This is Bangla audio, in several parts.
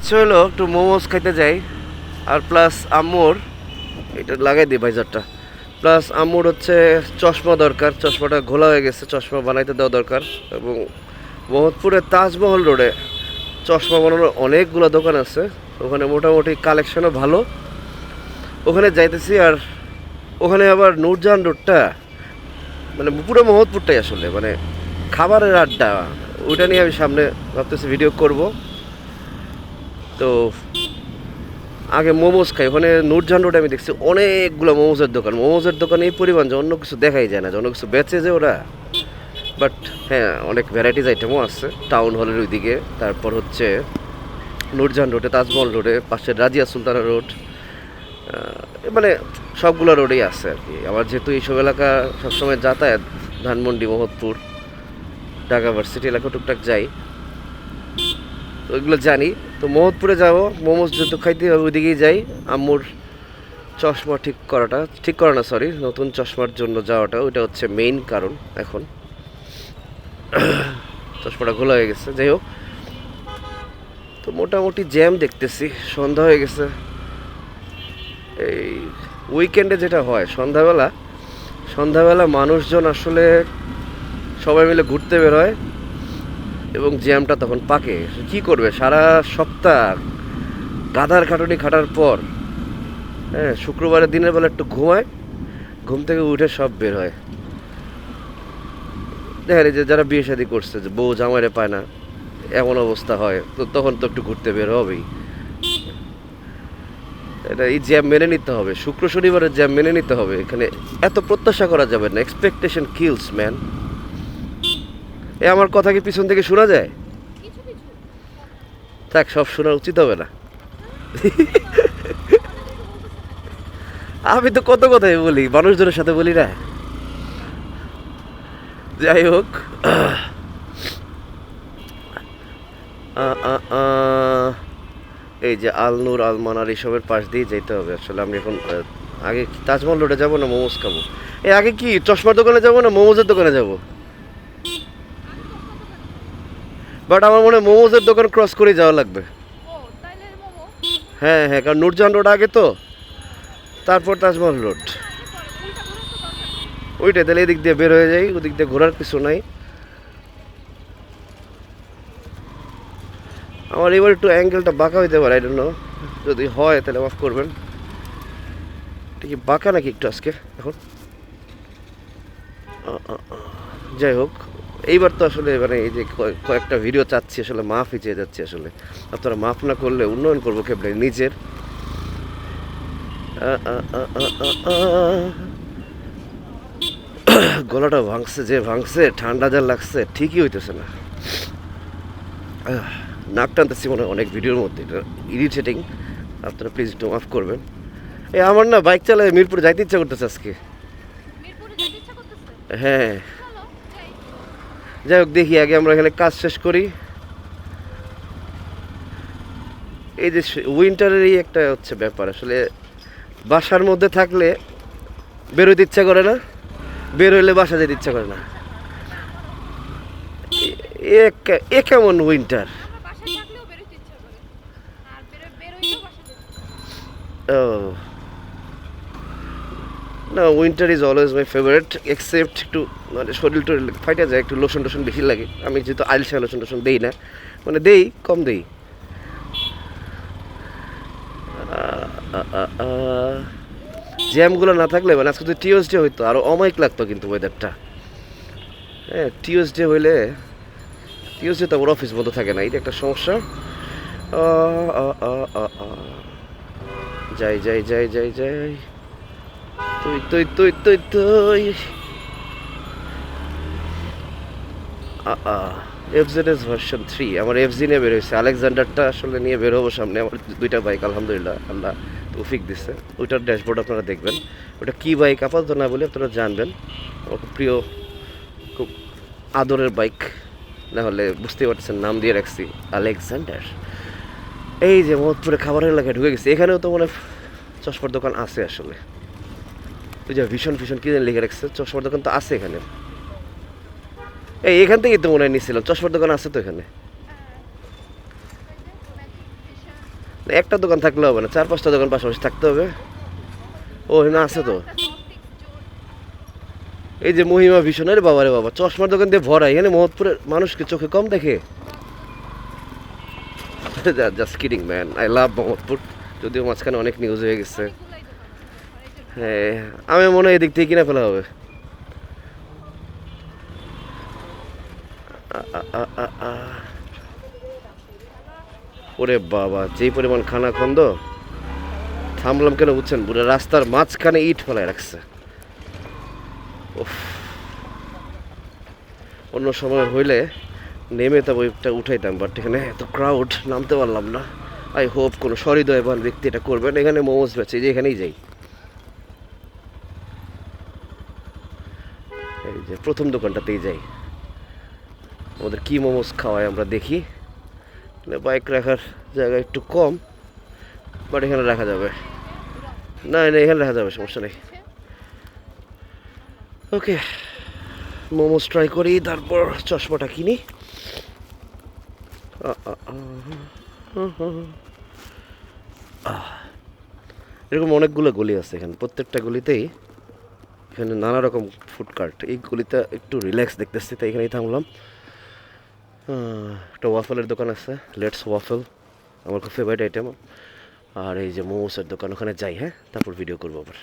ইচ্ছে হলো একটু মোমোস খাইতে যাই, আর প্লাস আম্মুর এটা লাগাই দিই ভাইজারটা, প্লাস আম্মুর হচ্ছে চশমা দরকার, চশমাটা ঘোলা হয়ে গেছে, চশমা বানাইতে দেওয়া দরকার। এবং মোহাম্মদপুরের তাজমহল রোডে চশমা বানানোর অনেকগুলো দোকান আছে, ওখানে মোটামুটি কালেকশনও ভালো, ওখানে যাইতেছি। আর ওখানে আবার নূরজাহান রোডটা মানে পুরো মোহাম্মদপুরটাই আসলে মানে খাবারের আড্ডা, ওইটা নিয়ে আমি সামনে ভাবতেছি ভিডিও করব। তো আগে মোমোস খাই, ওখানে নূরজাহান রোডে আমি দেখছি অনেকগুলো মোমোসের দোকান, মোমোসের দোকান এই পরিমাণ যে অন্য কিছু দেখাই যায় না, যে অন্য কিছু বেচে যে ওরা। বাট হ্যাঁ, অনেক ভ্যারাইটিস আইটেমও আছে টাউন হলের ওইদিকে, তারপর হচ্ছে নূরজাহান রোডে, তাজমহল রোডে, পাশে রাজিয়া সুলতানা রোড, মানে সবগুলো রোডেই আছে আর কি। আমার যেহেতু এইসব এলাকা সবসময় যাতায়াত, ধানমন্ডি, মোহাম্মদপুর, ঢাকা ভার্সিটি এলাকা টুকটাক যাই, তো ওইগুলো জানি। তো মোহাম্মদপুরে যাবো, মোমোস যেহেতু খাইতে হবে ওইদিকেই যাই। আম্মুর চশমা ঠিক করা না সরি, নতুন চশমার জন্য যাওয়াটা ওইটা হচ্ছে মেইন কারণ। এখন চশমাটা খোলা হয়ে গেছে, যাই হোক। তো মোটামুটি জ্যাম দেখতেছি, সন্ধ্যা হয়ে গেছে। এই উইকেন্ডে যেটা হয় সন্ধ্যাবেলা মানুষজন আসলে সবাই মিলে ঘুরতে বেরোয় এবং জ্যামটা তখন পাকে। কি করবে, সারা সপ্তাহ গাধার খাটুনি খাটার পর হ্যাঁ শুক্রবারের দিনের বেলা একটু ঘুমায়, ঘুম থেকে উঠে সব বের হয়। দেখেন এই যে যারা বিয়ে শাদী করছে, যে বউ জামাইরে পায় না, এমন অবস্থা হয়, তো তখন তো একটু ঘুরতে বের হবেই। এটা এই জ্যাম মেনে নিতে হবে, শুক্র শনিবারের জ্যাম মেনে নিতে হবে। এখানে এত প্রত্যাশা করা যাবে না, এক্সপেকটেশন কিলস ম্যান। এ আমার কথা কি পিছন থেকে শোনা যায়? থাক, সব শোনা উচিত হবে না। আমি তো কত কথাই বলি, মানুষজনের সাথে বলি না। যাই হোক, এই যে আলনুর, আলমানার এইসবের পাশ দিয়ে যেতে হবে আসলে। আমি এখন আগে তাজমহল রোডে যাবো না মোমোস খাবো? আগে কি চশমার দোকানে যাবো না মোমোজের দোকানে যাবো? বাট আমার মনে হয় মোমোজের দোকান ক্রস করে যাওয়া লাগবে। হ্যাঁ হ্যাঁ, কারণ নূরজাহান রোড আগে তো, তারপর তাজমহল রোড, ওইটাই। তাহলে এদিক দিয়ে বের হয়ে যাই, ওদিক দিয়ে ঘোরার কিছু নাই। আমার এবার একটু অ্যাঙ্গেলটা বাঁকা হইতে পারে, আই ডোন্ট নো, যদি হয় তাহলে মাফ করবেন। ঠিক বাঁকা নাকি একটু আজকে এখন? যাই হোক, এইবার তো আসলে মানে এই যে কয়েকটা ভিডিও চাচ্ছি আসলে মাফই চেয়ে যাচ্ছি আসলে। আপনারা মাফ না করলে উন্নয়ন করবো কেবল নিজের। গলাটা ভাঙছে, ঠান্ডা যা লাগছে, ঠিকই হইতেছে না। নাক টানতেছি মনে হয় অনেক ভিডিওর মধ্যে, এটা ইরিটেটিং। আপনারা প্লিজ একটু মাফ করবেন। আমার না বাইক চালায় মিরপুরে যাইতে ইচ্ছা করতেছে আজকে। হ্যাঁ, যাই হোক, দেখি আগে আমরা এখানে কাজ শেষ করি। এই যে উইন্টারের এই একটা হচ্ছে ব্যাপার আসলে, বাসার মধ্যে থাকলে বেরোতে ইচ্ছা করে না, বের হইলে বাসা যেতে ইচ্ছা করে না। এ কেমন উইন্টার? ও না, winter is always my favourite, except একটু মানে শরীর টরিল ফাইটা যায়, একটু লোশন টোশন বেশি লাগে। আমি যেহেতু আইলসা লোশন টোশন দেই না, মানে দেই কম দেই। জ্যামগুলো না থাকলে মানে আজকে যদি টিউসডে হইতো আরও অমাইক লাগতো কিন্তু ওয়েদারটা। হ্যাঁ, টিউসডে হইলে, টিউসডে তো আমার অফিস বন্ধ থাকে না, এটা একটা সমস্যা। যাই যাই যাই যাই যাই, তুই তুই তুই তুই তুই এফজেডএস ভার্সন 3 আমার এফজি নিয়ে বের হয়েছে। আলেকজান্ডারটা আসলে নিয়ে বের হবো সামনে। আমার দুইটা বাইক আলহামদুলিল্লাহ, আল্লাহ তৌফিক দিচ্ছে। ওইটার ড্যাশবোর্ড আপনারা দেখবেন, ওটা কী বাইক আপাতত না বলে আপনারা জানবেন। আমার খুব প্রিয়, খুব আদরের বাইক, না হলে বুঝতেই পারছেন নাম দিয়ে রাখছি আলেকজান্ডার। এই যে মোহাম্মদপুরে খাবারের এলাকায় ঢুকে গেছে, এখানেও তো মানে চশমার দোকান আছে আসলে। ওই যে ভীষণ কি যেন লিখে রাখছে, চশমার দোকান তো আছে এখানে। এখান থেকেই তো মনে হয় নিচ্ছিলাম, চশমার দোকান আছে তো এখানে। একটা দোকান থাকলে হবে না, 4-5টা দোকান পাশাপাশি থাকতে হবে। ও না আছে তো, এই যে মহিমা ভীষণ, আরে বাবা রে বাবা, চশমার দোকান দিয়ে ভরা। এখানে মোহাম্মদপুরের মানুষকে চোখে কম দেখে? Just kidding man, I love Mohammadpur, যদিও মাঝখানে অনেক নিউজ হয়ে গেছে। হ্যাঁ, আমি মনে হয় এদিক থেকে কিনে ফেলা হবে। ওরে বাবা, যেই পরিমাণ খানা খন্দ, থামলাম কেন বুঝছেন? পুরো রাস্তার মাঝখানে ইট ফেলায় রাখছে। অন্য সময় হইলে নেমে তা বইটা উঠাইতাম, বাট এখানে এত ক্রাউড, নামতে পারলাম না। আই হোপ কোনো সহৃদয়বান ব্যক্তি এটা করবেন। এখানে মোমোজ বেচে, যে এখানেই যাই, এই যে প্রথম দোকানটাতেই যাই। আমাদের কি মোমোজ খাওয়ায় আমরা দেখি। বাইক রাখার জায়গা একটু কম, বাট এখানে রাখা যাবে। না না, এখানে রাখা যাবে, সমস্যা নেই। ওকে, মোমোস ট্রাই করি, তারপর চশমাটা কিনি। এরকম অনেকগুলো গলি আছে এখানে, প্রত্যেকটা গলিতেই এখানে নানা রকম ফুডকার্ট। এই গলিটা একটু রিল্যাক্স দেখতেছি, তাই এখানেই থামলাম। একটা ওয়াফেলের দোকান আছে, লেটস ওয়াফেল, আমার খুব ফেভারিট আইটেম। আর এই যে মোমোসের দোকান, ওখানে যাই, হ্যাঁ, তারপর ভিডিও করবো আবার।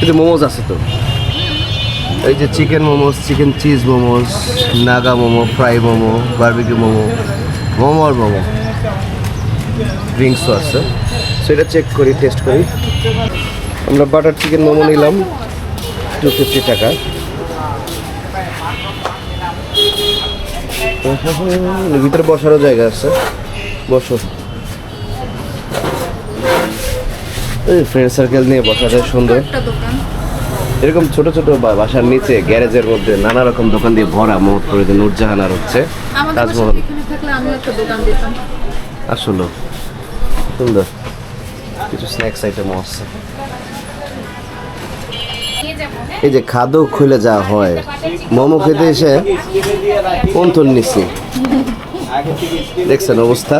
এই যে মোমোস আছে তো, এই যে chicken momos, chicken cheese momos, Naga momo, fry momo, barbecue momo, momo আর মোমো, ড্রিঙ্কসও আছে। সেটা চেক করি, টেস্ট করি। আমরা বাটার চিকেন মোমো নিলাম 250 টাকা। ভিতরে বসারও জায়গা আছে, বসো। এই ফ্রেন্ড সার্কেল নিয়ে বসা যায়, সুন্দর। এরকম ছোট ছোট বাসার নিচে গ্যারেজের মধ্যে নানা রকম দোকান দিয়ে ভরা। মোহাম্মদপুরে যে নূরজাহান আর হচ্ছে তাজমহল, আসলে সুন্দর কিছু স্ন্যাক্স আইটেমও আছে। এই যে খাদক খুলে যা হয়, মোমো খেতে এসে অন্তর নিচ্ছি, দেখছেন অবস্থা।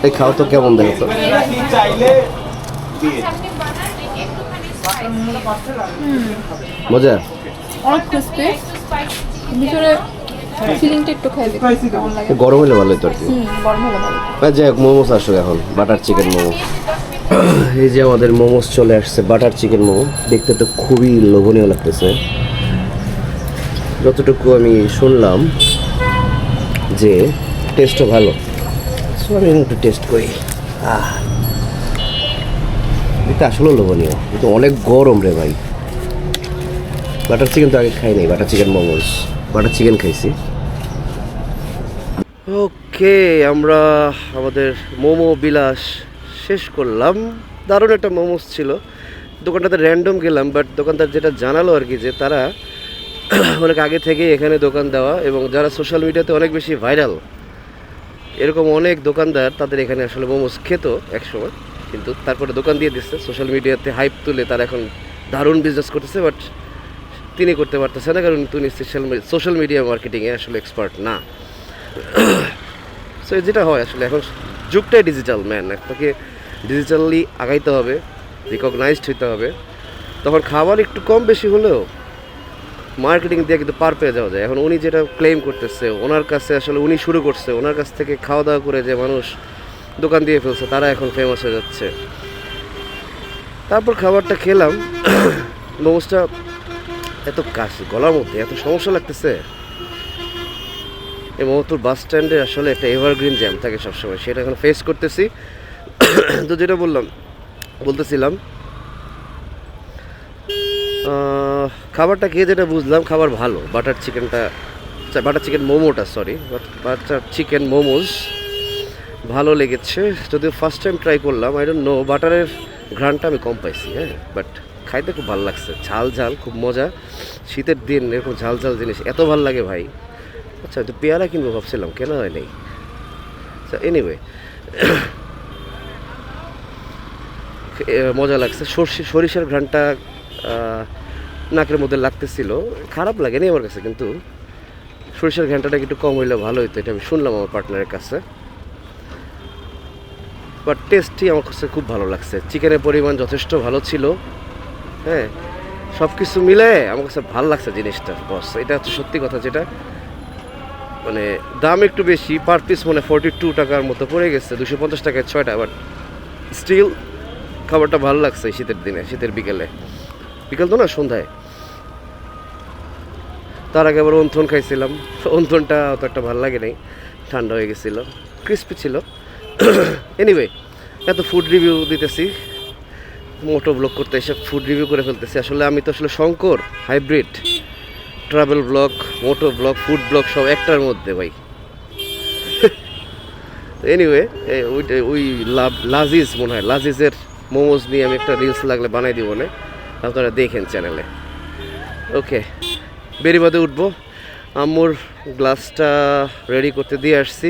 এই খাও তো, কেমন দেখো মজা, অনেক ক্রিসপি, ভিতরে ফিলিংটা একটু খাই দেখি কেমন লাগে। গরম হলে ভালো তো আর কি। গরম হলে ভালো। যাই হোক, মোমোস আসলে এখন বাটার চিকেন মোমো। এই যে আমাদের মোমোস চলে আসছে, বাটার চিকেন মোমো। দেখতে তো খুবই লোভনীয় লাগতেছে। যতটুকু আমি শুনলাম যে টেস্টও ভালো, সো আমি একটু টেস্ট করি। এটা আসলে লোভনীয়, কিন্তু অনেক গরম রে ভাই। বাটার চিকেন তো আগে খাই নাই, butter chicken momos, butter chicken খাইছি। ওকে, আমরা আমাদের মোমো বিলাস শেষ করলাম। দারুণ একটা মোমোস ছিল। দোকানটাতে র্যান্ডম গেলাম, বাট দোকানদার যেটা জানালো আর কি, যে তারা অনেক আগে থেকেই এখানে দোকান দেওয়া, এবং যারা সোশ্যাল মিডিয়াতে অনেক বেশি ভাইরাল, এরকম অনেক দোকানদার তাদের এখানে আসলে মোমোস খেত একসময়, কিন্তু তারপরে দোকান দিয়ে দিচ্ছে। সোশ্যাল মিডিয়াতে হাইপ তুলে তারা এখন দারুণ বিজনেস করতেছে, বাট তিনি করতে পারতেছে না, কারণ তিনি সোশ্যাল মিডিয়া মার্কেটিংয়ে আসলে এক্সপার্ট না। সো যেটা হয় আসলে, এখন যুগটাই ডিজিটাল ম্যান, আপনাকে ডিজিটালি আগাইতে হবে, রিকগনাইজড হইতে হবে। তখন খাবার একটু কম বেশি হলেও মার্কেটিং দিয়ে কিন্তু পার পেয়ে যাওয়া যায়। এখন উনি যেটা ক্লেম করতেছে, ওনার কাছে আসলে উনি শুরু করছে, ওনার কাছ থেকে খাওয়া দাওয়া করে যে মানুষ দোকান দিয়ে ফেলছে, তারা এখন ফেমাস হয়ে যাচ্ছে। তারপর খাবারটা খেলাম, মোমোসটা এত কাশি, গলার মধ্যে এত সমস্যা লাগতেছে। এই মোহাম্মদপুর বাস স্ট্যান্ডে আসলে একটা এভারগ্রিন জ্যাম থাকে সবসময়, সেটা এখন ফেস করতেছি। তো যেটা বলতেছিলাম, খাবারটা খেয়ে যেটা বুঝলাম, খাবার ভালো। বাটার চিকেন মোমোটা, বাটার চিকেন মোমোস ভালো লেগেছে, যদিও ফার্স্ট টাইম ট্রাই করলাম। আই ডোন্ট নো, বাটারের ঘ্রাণটা আমি কম পাইছি, হ্যাঁ, বাট খাইতে খুব ভালো লাগছে। ঝাল খুব মজা। শীতের দিন এরকম ঝাল জিনিস এত ভালো লাগে ভাই। আচ্ছা, তো পেয়ারা কিনবো ভাবছিলাম, কেনা হয় নাই। আচ্ছা, এনিওয়ে মজা লাগছে। সরিষার সরিষার ঘ্যানটাটা একটু কম হইলে ভালো হতো, এটা আমি শুনলাম আমার পার্টনারের কাছে। বাট টেস্টটি আমার কাছে খুব ভালো লাগছে, চিকেনের পরিমাণ যথেষ্ট ভালো ছিল। হ্যাঁ, সব কিছু মিলে আমার কাছে ভালো লাগছে জিনিসটা বস। এটা হচ্ছে সত্যি কথা, যেটা মানে দাম একটু বেশি, পার পিস মানে 42 টাকার মতো পড়ে গেছে, 250 টাকায় 6টা। বাট স্টিল খাবারটা ভালো লাগছে শীতের দিনে, শীতের বিকেলে, বিকেল তো না সন্ধ্যায়। তার আগে আবার অন্থন খাইছিলাম, অন্থনটা অত একটা ভালো লাগে নাই, ঠান্ডা হয়ে গেছিলো, ক্রিস্পি ছিল। এনিওয়ে, এত ফুড রিভিউ দিতেছি, মোটো ব্লগ করতে এসে ফুড রিভিউ করে ফেলতেছি। আসলে আমি তো আসলে শঙ্কর হাইব্রিড, ট্রাভেল ব্লগ, মোটো ব্লগ, ফুড ব্লগ সব একটার মধ্যে ভাই। এনিওয়ে, ওই লাজিজ মনে হয়, লাজিজের মোমোজ নিয়ে আমি একটা রিলস লাগলে বানাই দিব না, আপনারা দেখেন চ্যানেলে। ওকে, বেরিবাদে উঠবো। আম্মুর গ্লাসটা রেডি করতে দিয়ে আসছি,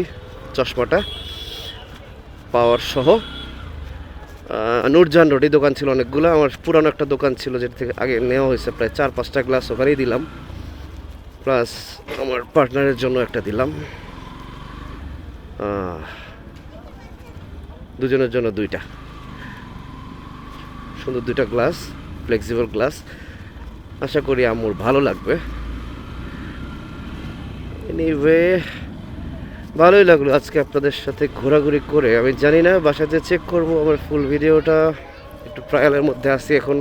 চশমাটা পাওয়ার সহ। নূরজাহান রোডে দোকান ছিল অনেকগুলো, আমার পুরানো একটা দোকান ছিল যেটা থেকে আগে নেওয়া হয়েছে, প্রায় 4-5টা গ্লাস ওখানেই দিলাম, প্লাস আমার পার্টনারের জন্য একটা দিলাম, দুজনের জন্য 2টা সুন্দর 2টা গ্লাস, ফ্লেক্সিবল গ্লাস। আশা করি আম্মুর ভালো লাগবে। এনিওয়ে, ভালোই লাগলো আজকে আপনাদের সাথে ঘোরাঘুরি করে। আমি জানি না, বাসাতে চেক করব আমার ফুল ভিডিওটা, একটু ট্রায়ালের মধ্যে আছি এখন,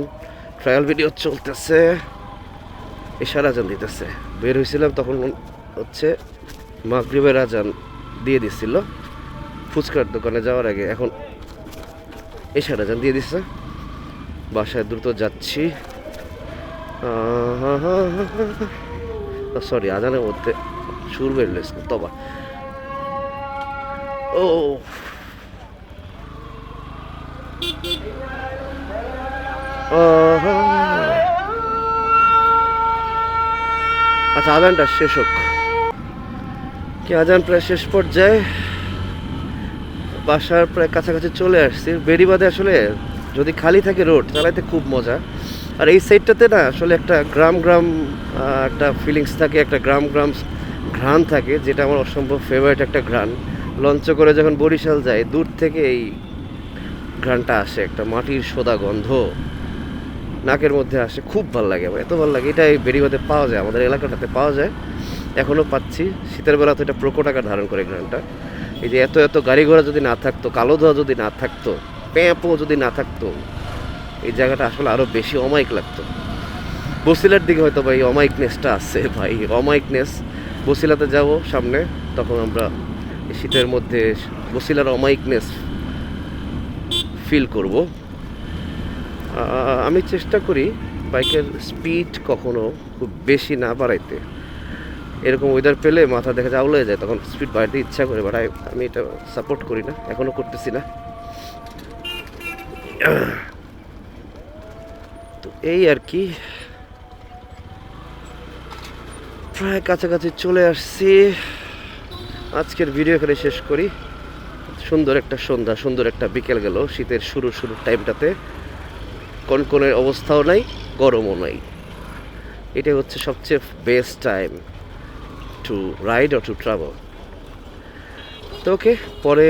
ট্রায়াল ভিডিও চলতেছে। এশার আজান দিতেছে, বের হয়েছিলাম তখন হচ্ছে মাগরিবের আজান দিয়ে দিছিল ফুচকার দোকানে যাওয়ার আগে, এখন এশার আজান দিয়ে দিচ্ছে। বাসায় দ্রুত যাচ্ছি। সরি, আজানের মধ্যে সুর বেরলে তবা। ও আচ্ছা, আজানটা শেষ হোক। কি আজান প্রায় শেষ পর্যায়ে, বাসার প্রায় কাছাকাছি চলে আসছি। বেরিবাদে আসলে যদি খালি থাকে রোড, চালাইতে খুব মজা। আর এই সাইডটাতে না আসলে একটা গ্রাম একটা ফিলিংস থাকে, একটা গ্রাম ঘ্রাণ থাকে, যেটা আমার অসম্ভব ফেভারিট একটা ঘ্রাণ। লঞ্চে করে যখন বরিশাল যায়, দূর থেকে এই ঘ্রাণটা আসে, একটা মাটির সোদা গন্ধ নাকের মধ্যে আসে, খুব ভালো লাগে আমার, এত ভালো লাগে। এটা এই বেরিবাদে পাওয়া যায়, আমাদের এলাকাটাতে পাওয়া যায়, এখনও পাচ্ছি। শীতের বেলা তো এটা প্রকট আকার ধারণ করে ঘ্রাণটা। এই যে এত গাড়ি ঘোড়া যদি না থাকতো, কালো ধোয়া যদি না থাকতো, প্যাঁপও যদি না থাকতো, এই জায়গাটা আসলে আরও বেশি অমায়িক লাগতো। বসিলার দিকে হয়তো ভাই অমায়িকনেসটা আছে, ভাই অমায়িকনেস। বসিলাতে যাব সামনে, তখন আমরা শীতের মধ্যে বসিলার অমায়িকনেস ফিল করব। আমি চেষ্টা করি বাইকের স্পিড কখনো খুব বেশি না বাড়াইতে। এরকম ওয়েদার পেলে মাথা দেখা যায় আউলে যায়, তখন স্পিড বাড়াইতে ইচ্ছা করে, বাট আমি এটা সাপোর্ট করি না, এখনও করতেছি না। তো এই আর কি, প্রায় কাছাকাছি চলে আসছি। আজকের ভিডিও এখানে শেষ করি। সুন্দর একটা সন্ধ্যা, সুন্দর একটা বিকেল গেল শীতের শুরুর টাইমটাতে। কনকনের অবস্থাও নাই, গরমও নাই। এটাই হচ্ছে সবচেয়ে best time to ride or to travel. তো ওকে, পরে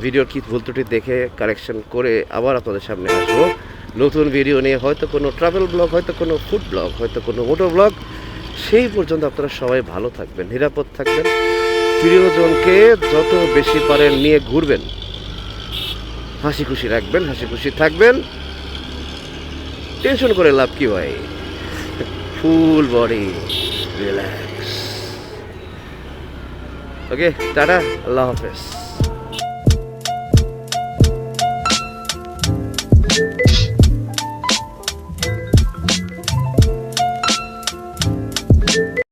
ভিডিওর কি ভুল ত্রুটি দেখে কারেকশন করে আবার আপনাদের সামনে আসবো নতুন ভিডিও নিয়ে, হয়তো কোনো ট্রাভেল ব্লগ, হয়তো কোনো ফুড ব্লগ, হয়তো কোনো মোটো ব্লগ। সেই পর্যন্ত আপনারা সবাই ভালো থাকবেন, নিরাপদ থাকবেন, প্রিয়জনকে যত বেশি পারেন নিয়ে ঘুরবেন, হাসি খুশি রাখবেন, হাসি খুশি থাকবেন। টেনশন করে লাভ কি ভাই, ফুল বডি রিল্যাক্স। ওকে, টাটা, আল্লাহ হাফেজ।